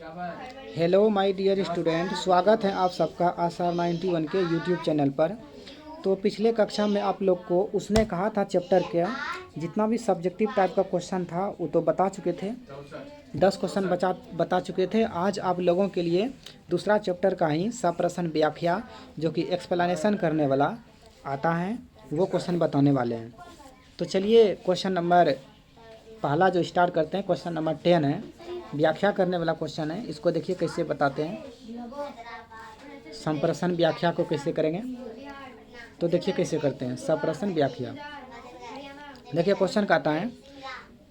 Hello my dear student, स्वागत है आप सबका आसार 91 के यूट्यूब चैनल पर। तो पिछले कक्षा में आप लोग को उसने कहा था चैप्टर के जितना भी सब्जेक्टिव टाइप का क्वेश्चन था वो तो बता चुके थे। 10 क्वेश्चन बता चुके थे। आज आप लोगों के लिए दूसरा चैप्टर का ही सप्रश्न व्याख्या जो कि एक्सप्लेनेशन करने वाला आता है वो क्वेश्चन बताने वाले हैं। तो चलिए क्वेश्चन नंबर पहला जो स्टार्ट करते हैं, क्वेश्चन नंबर 10 है, व्याख्या करने वाला क्वेश्चन है। इसको देखिए कैसे बताते हैं, संप्रश्न व्याख्या को कैसे करेंगे। तो देखिए कैसे करते हैं सप्रश्न व्याख्या। देखिए क्वेश्चन कहता है,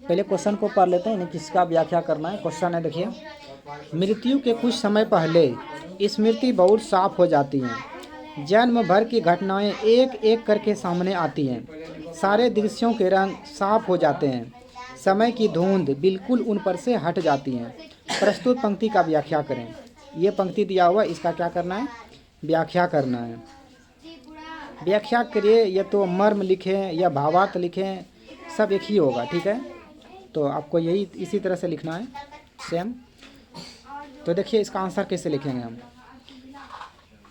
पहले क्वेश्चन को पढ़ लेते हैं, यानी किसका व्याख्या करना है। क्वेश्चन है देखिए, मृत्यु के कुछ समय पहले स्मृति बहुत साफ हो जाती है। जन्म भर की घटनाएं एक एक करके सामने आती हैं। सारे दृश्यों के रंग साफ हो जाते हैं। समय की धुंध बिल्कुल उन पर से हट जाती हैं। प्रस्तुत पंक्ति का व्याख्या करें। ये पंक्ति दिया हुआ, इसका क्या करना है, व्याख्या करना है। व्याख्या करिए, या तो मर्म लिखें या भावार्थ लिखें, सब एक ही होगा, ठीक है। तो आपको यही इसी तरह से लिखना है सेम। तो देखिए इसका आंसर कैसे लिखेंगे हम।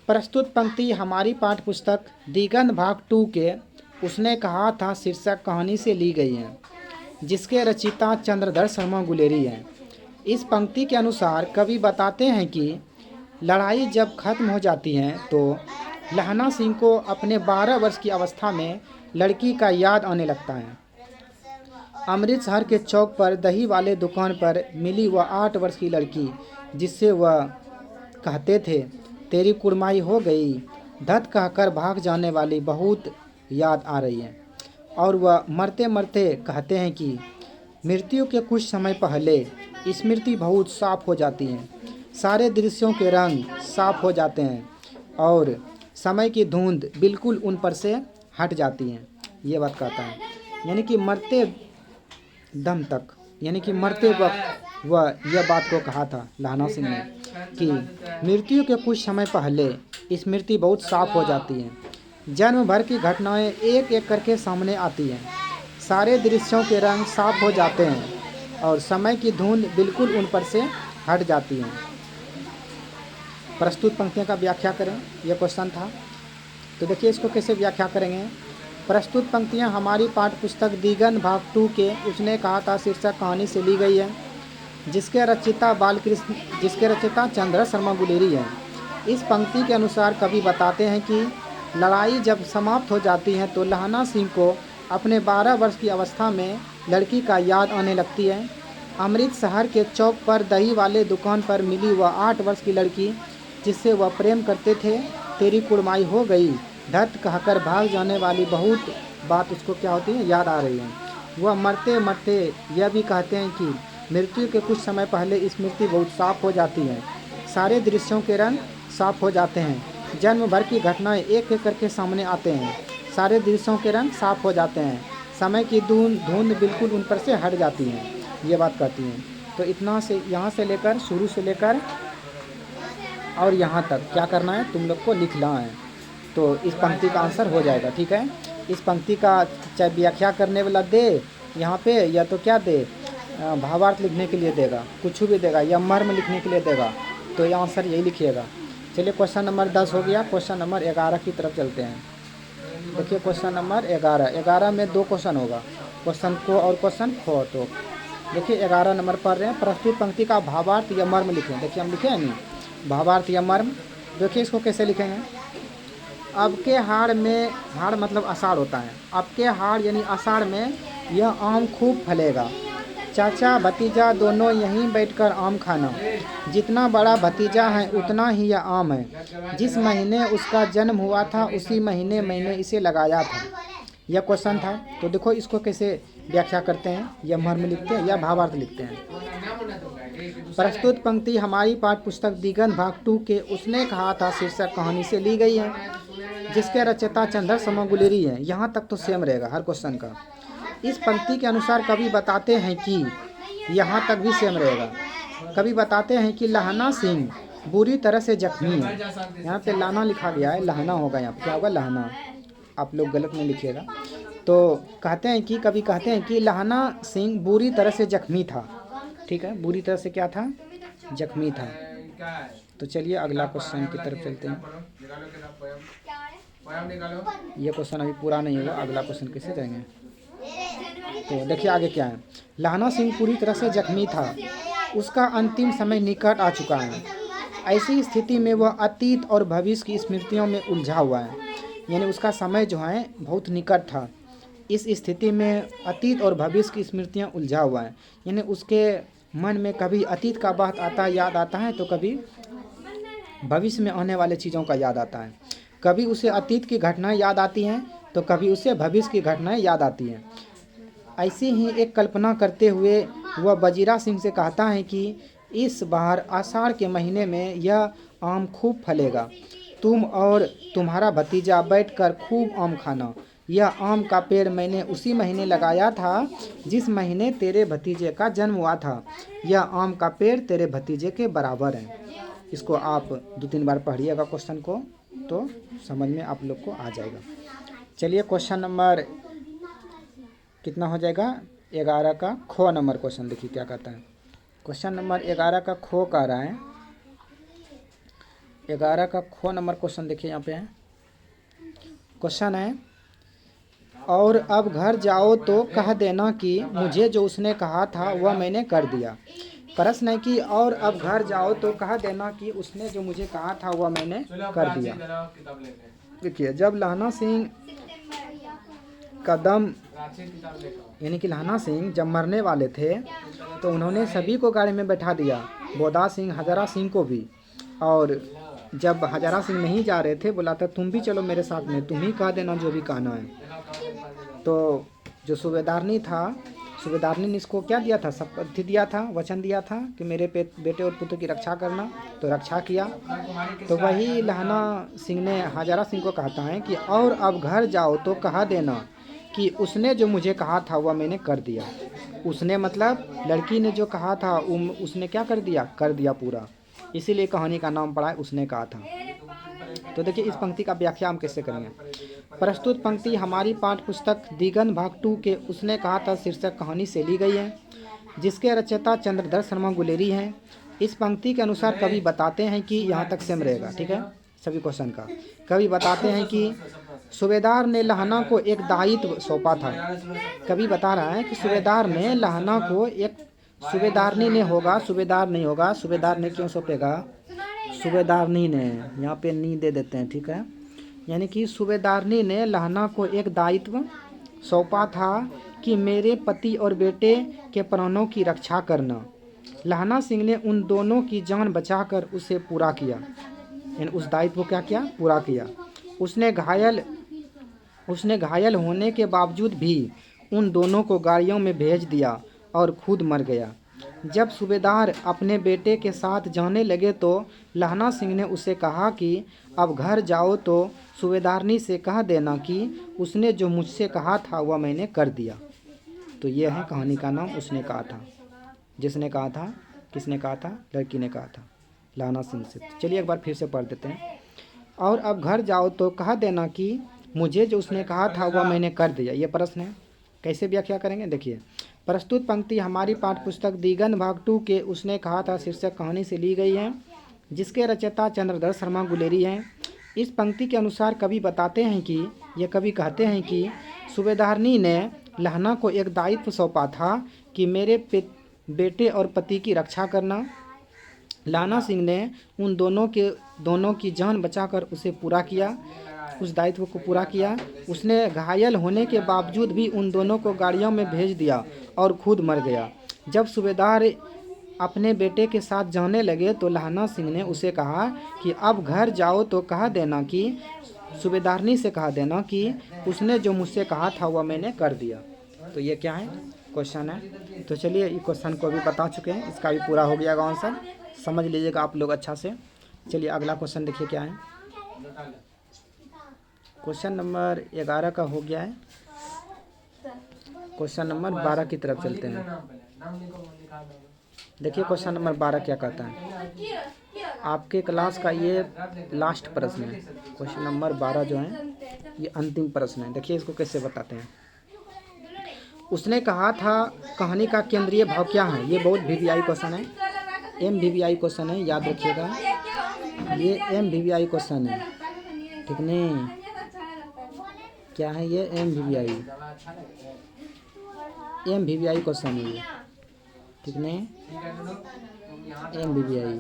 प्रस्तुत पंक्ति हमारी पाठ्य पुस्तक दिगंत भाग 2 के उसने कहा था शीर्षक कहानी से ली गई है, जिसके रचयिता चंद्रधर शर्मा गुलेरी हैं। इस पंक्ति के अनुसार कवि बताते हैं कि लड़ाई जब खत्म हो जाती है तो लहना सिंह को अपने 12 वर्ष की अवस्था में लड़की का याद आने लगता है। अमृतसर के चौक पर दही वाले दुकान पर मिली वह 8 वर्ष की लड़की, जिससे वह कहते थे तेरी कुड़माई हो गई, धत कहकर भाग जाने वाली बहुत याद आ रही है। और वह मरते मरते कहते हैं कि मृत्यु के कुछ समय पहले स्मृति बहुत साफ हो जाती है। सारे दृश्यों के रंग साफ हो जाते हैं और समय की धुंध बिल्कुल उन पर से हट जाती है। ये बात कहता है, यानी कि मरते दम तक, यानी कि मरते वक्त वह यह बात को कहा था लहना सिंह ने कि मृत्यु के कुछ समय पहले स्मृति बहुत साफ हो जाती है। जन्म भर की घटनाएं एक एक करके सामने आती हैं। सारे दृश्यों के रंग साफ हो जाते हैं और समय की धुंध बिल्कुल उन पर से हट जाती है। प्रस्तुत पंक्तियों का व्याख्या करें, यह क्वेश्चन था। तो देखिए इसको कैसे व्याख्या करेंगे। प्रस्तुत पंक्तियां हमारी पाठ्य पुस्तक दिगंत भाग 2 के उसने कहा था शीर्षक कहानी से ली गई है, जिसके रचयिता चंद्रधर शर्मा गुलेरी हैं। इस पंक्ति के अनुसार कवि बताते हैं कि लड़ाई जब समाप्त हो जाती है तो लहना सिंह को अपने 12 वर्ष की अवस्था में लड़की का याद आने लगती है। अमृतसर के चौक पर दही वाले दुकान पर मिली वह 8 वर्ष की लड़की, जिससे वह प्रेम करते थे, तेरी कुड़माई हो गई, धत कहकर भाग जाने वाली बहुत बात उसको क्या होती है, याद आ रही है। वह मरते मरते यह भी कहते हैं कि मृत्यु के कुछ समय पहले स्मृति बहुत साफ हो जाती है। सारे दृश्यों के रंग साफ हो जाते हैं। जन्म भर की घटनाएं एक एक करके सामने आते हैं। सारे दृश्यों के रंग साफ हो जाते हैं। समय की धुंध बिल्कुल उन पर से हट जाती है। ये बात कहती हैं। तो इतना से यहाँ से लेकर शुरू से लेकर और यहाँ तक क्या करना है, तुम लोग को लिखना है। तो इस पंक्ति का आंसर हो जाएगा, ठीक है। इस पंक्ति का चाहे व्याख्या करने वाला दे यहाँ पे, या तो क्या दे, भावार्थ लिखने के लिए देगा, कुछ भी देगा, या मर्म लिखने के लिए देगा, तो ये आंसर यही लिखिएगा। चलिए क्वेश्चन नंबर 10 हो गया। क्वेश्चन नंबर 11 की तरफ चलते हैं। देखिए क्वेश्चन नंबर 11 में 2 क्वेश्चन होगा, क्वेश्चन को और क्वेश्चन खो। तो देखिए 11 नंबर पढ़ रहे हैं, प्रस्तुत पंक्ति का भावार्थ या मर्म लिखें। देखिए हम लिखे हैं नहीं, भावार्थ या मर्म। देखिए इसको कैसे लिखेंगे। अब के हाड़ में, हाड़ मतलब आषाढ़ होता है, अब के हाड़ यानी आषाढ़ में यह आम खूब फलेगा। चाचा भतीजा दोनों यहीं बैठकर आम खाना। जितना बड़ा भतीजा है उतना ही यह आम है। जिस महीने उसका जन्म हुआ था उसी महीने मैंने इसे लगाया था। यह क्वेश्चन था। तो देखो इसको कैसे व्याख्या करते हैं, या मर्म लिखते हैं या भावार्थ लिखते हैं। प्रस्तुत पंक्ति हमारी पाठ्य पुस्तक दिगंत भाग 2 के उसने कहा था शीर्षक कहानी से ली गई है, जिसके रचयिता चंद्रधर शर्मा गुलेरी हैं। यहाँ तक तो सेम रहेगा हर क्वेश्चन का। इस पंक्ति के अनुसार कवि बताते हैं कि, यहाँ तक भी सेम रहेगा, कवि बताते हैं कि लहना सिंह बुरी तरह से जख्मी है। यहाँ पे लाना लिखा गया है, लहना होगा, यहाँ पे क्या होगा, लहना। आप लोग गलत नहीं लिखिएगा। तो कहते हैं कि, कवि कहते हैं कि लहना सिंह बुरी तरह से जख्मी था। ठीक है, बुरी तरह से क्या था, जख्मी था। तो चलिए अगला क्वेश्चन की तरफ चलते हैं। ये क्वेश्चन अभी पूरा नहीं हुआ, अगला क्वेश्चन कैसे करेंगे। तो देखिए आगे क्या है। लहना सिंह पूरी तरह से जख्मी था, उसका अंतिम समय निकट आ चुका है। ऐसी स्थिति में वह अतीत और भविष्य की स्मृतियों में उलझा हुआ है, यानी उसका समय जो है बहुत निकट था। इस स्थिति में अतीत और भविष्य की स्मृतियाँ उलझा हुआ है, यानी उसके मन में कभी अतीत का बात आता है, याद आता है, तो कभी भविष्य में आने वाले चीज़ों का याद आता है। कभी उसे अतीत की घटनाएं याद आती हैं तो कभी उसे भविष्य की घटनाएं याद आती हैं। ऐसी ही एक कल्पना करते हुए वह बजीरा सिंह से कहता है कि इस बार आषाढ़ के महीने में यह आम खूब फलेगा। तुम और तुम्हारा भतीजा बैठकर खूब आम खाना। यह आम का पेड़ मैंने उसी महीने लगाया था जिस महीने तेरे भतीजे का जन्म हुआ था। यह आम का पेड़ तेरे भतीजे के बराबर है। इसको आप 2-3 बार पढ़िएगा क्वेश्चन को, तो समझ में आप लोग को आ जाएगा। चलिए क्वेश्चन नंबर कितना हो जाएगा, 11 का खो नंबर क्वेश्चन देखिए क्या कहता है। क्वेश्चन नंबर 11 का खो कह रहा है। 11 का खो नंबर क्वेश्चन देखिए यहाँ पे है। क्वेश्चन है, और अब घर जाओ तो कह देना कि मुझे जो उसने कहा था वह मैंने कर दिया। प्रश्न है कि और अब घर जाओ तो कह देना कि उसने जो मुझे कहा था वह मैंने कर दिया। देखिए जब लहना सिंह का दम, यानी कि लहना सिंह जब मरने वाले थे तो उन्होंने सभी को गाड़ी में बैठा दिया, बोदा सिंह, हजारा सिंह को भी। और जब हजारा सिंह नहीं जा रहे थे बोला था तुम भी चलो मेरे साथ में, तुम ही कह देना जो भी कहना है। तो जो सूबेदारनी था, सूबेदारनी ने इसको क्या दिया था, शपथ दिया था, वचन दिया था कि मेरे बेटे और पुत्र की रक्षा करना, तो रक्षा किया। तो वही लहना सिंह ने हजारा सिंह को कहता है कि और अब घर जाओ तो कहा देना कि उसने जो मुझे कहा था वह मैंने कर दिया। उसने मतलब लड़की ने जो कहा था उसने क्या कर दिया पूरा। इसीलिए कहानी का नाम पड़ा है उसने कहा था। तो देखिए इस पंक्ति का व्याख्या हम कैसे करेंगे। प्रस्तुत पंक्ति हमारी पाठ्य पुस्तक दिगंत भाग 2 के उसने कहा था शीर्षक कहानी से ली गई है, जिसके रचयिता चंद्रधर शर्मा गुलेरी हैं। इस पंक्ति के अनुसार कवि बताते हैं कि यहाँ तक सेम रहेगा, ठीक है, सभी क्वेश्चन का। कवि बताते हैं कि सूबेदार ने लहना को एक दायित्व सौंपा था। कवि बता रहा है कि सूबेदार ने लहना को एक, सूबेदारनी ने होगा, सूबेदार नहीं होगा, सूबेदार ने क्यों सौंपेगा, सूबेदारनी ने, यहाँ पे नी दे देते हैं, ठीक है। यानी कि सूबेदारनी ने लहना को एक दायित्व सौंपा था कि मेरे पति और बेटे के प्राणों की रक्षा करना। लहना सिंह ने उन दोनों की जान बचाकर उसे पूरा किया, यानी उस दायित्व को क्या किया, पूरा किया। उसने घायल होने के बावजूद भी उन दोनों को गाड़ियों में भेज दिया और खुद मर गया। जब सूबेदार अपने बेटे के साथ जाने लगे तो लहना सिंह ने उसे कहा कि अब घर जाओ तो सूबेदारनी से कह देना कि उसने जो मुझसे कहा था वह मैंने कर दिया। तो ये है कहानी का नाम उसने कहा था। जिसने कहा था, किसने कहा था, लड़की ने कहा था लहना सिंह से। चलिए एक बार फिर से पढ़ देते हैं। और अब घर जाओ तो कह देना कि मुझे जो उसने कहा था वह मैंने कर दिया। ये प्रश्न है, कैसे व्याख्या करेंगे। देखिए प्रस्तुत पंक्ति हमारी पाठ्य पुस्तक दिगंत भाग 2 के उसने कहा था शीर्षक कहानी से ली गई है, जिसके रचयिता चंद्रधर शर्मा गुलेरी हैं। इस पंक्ति के अनुसार कवि बताते हैं कि, ये कवि कहते हैं कि सूबेदारनी ने लहना को एक दायित्व सौंपा था कि मेरे बेटे और पति की रक्षा करना। लहना सिंह ने उन दोनों की जान बचाकर उसे पूरा किया, उस दायित्व को पूरा किया। उसने घायल होने के बावजूद भी उन दोनों को गाड़ियों में भेज दिया और खुद मर गया। जब सूबेदार अपने बेटे के साथ जाने लगे तो लहना सिंह ने उसे कहा कि अब घर जाओ तो कह देना कि, सूबेदारनी से कहा देना कि उसने जो मुझसे कहा था वह मैंने कर दिया। तो ये क्या है, क्वेश्चन है। तो चलिए इस क्वेश्चन को भी बता चुके हैं, इसका भी पूरा हो गया आंसर, समझ लीजिएगा आप लोग अच्छा से। चलिए अगला क्वेश्चन देखिए क्या है। क्वेश्चन नंबर 11 का हो गया है। क्वेश्चन नंबर 12 की तरफ चलते हैं। देखिए क्वेश्चन नंबर 12 क्या कहता है। आपके क्लास का ये लास्ट प्रश्न है। क्वेश्चन नंबर 12 जो है ये अंतिम प्रश्न है। देखिए इसको कैसे बताते हैं। उसने कहा था कहानी का केंद्रीय भाव क्या है। ये बहुत वीवीआई क्वेश्चन है। MVVI क्वेश्चन है, याद रखिएगा। ये MVVI क्वेश्चन है, ठीक नहीं? क्या है ये? MVVI क्वेश्चन है ये, ठीक नहीं? MVVI।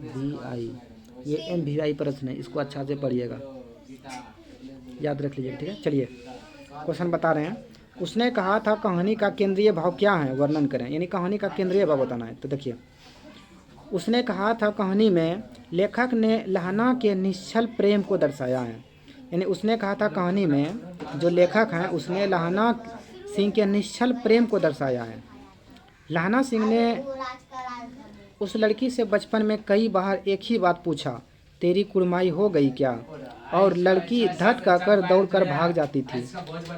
MVVI, ये MVVI प्रश्न है, इसको अच्छा से पढ़िएगा, याद रख लीजिए, ठीक है? चलिए क्वेश्चन बता रहे हैं। उसने कहा था कहानी का केंद्रीय भाव क्या है, वर्णन करें। यानी कहानी का केंद्रीय भाव बताना है। तो देखिए, उसने कहा था कहानी में लेखक ने लहना के निश्चल प्रेम को दर्शाया है। यानी उसने कहा था कहानी में जो लेखक हैं उसने लहना सिंह के निश्चल प्रेम को दर्शाया है। लहना सिंह ने उस लड़की से बचपन में कई बार एक ही बात पूछा, तेरी कुड़माई हो गई क्या? और लड़की धट कर दौड़कर भाग जाती थी।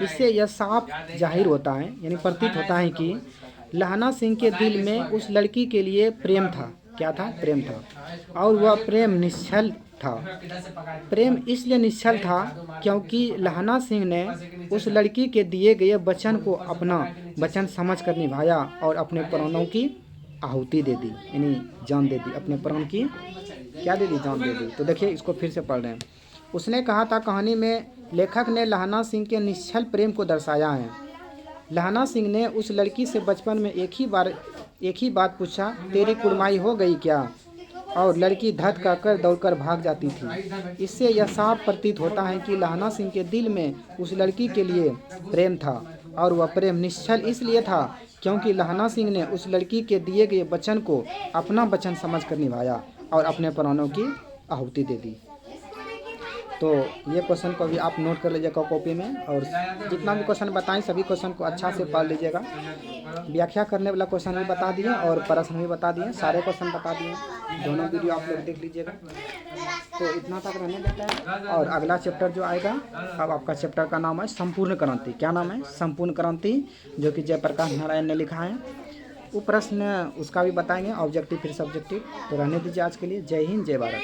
इससे यह साफ जाहिर होता है, यानी प्रतीत होता है कि लहना सिंह के दिल में उस लड़की के लिए प्रेम था। क्या था? प्रेम था। और वह प्रेम निश्चल था। प्रेम इसलिए निश्चल था क्योंकि लहना सिंह ने उस लड़की के दिए गए वचन को अपना वचन समझकर निभाया और अपने प्राणों की आहुति दे दी, यानी जान दे दी। अपने प्राण की क्या दे दी? जान दे दी। तो देखिए, इसको फिर से पढ़ रहे हैं। उसने कहा था कहानी में लेखक ने लहना सिंह के निश्चल प्रेम को दर्शाया है। लहना सिंह ने उस लड़की से बचपन में एक ही बात पूछा, तेरी कुड़माई हो गई क्या? और लड़की धत कर दौड़कर भाग जाती थी। इससे यह साफ प्रतीत होता है कि लहना सिंह के दिल में उस लड़की के लिए प्रेम था और वह प्रेम निश्चल इसलिए था क्योंकि लहना सिंह ने उस लड़की के दिए गए वचन को अपना वचन समझकर निभाया और अपने प्राणों की आहुति दे दी। तो ये क्वेश्चन को भी आप नोट कर लीजिएगा कॉपी में, और जितना भी क्वेश्चन बताएं सभी क्वेश्चन को अच्छा से पढ़ लीजिएगा। व्याख्या करने वाला क्वेश्चन भी बता दिए और प्रश्न भी बता दिए, सारे क्वेश्चन बता दिए, दोनों वीडियो आप लोग देख लीजिएगा। तो इतना तक रहने देता है। और अगला चैप्टर जो आएगा, अब आपका चैप्टर का नाम है संपूर्ण क्रांति। क्या नाम है? संपूर्ण क्रांति, जो कि जयप्रकाश नारायण ने लिखा है। वो प्रश्न उसका भी बताएंगे, ऑब्जेक्टिव फिर सब्जेक्टिव। तो रहने दीजिए आज के लिए। जय हिंद, जय भारत।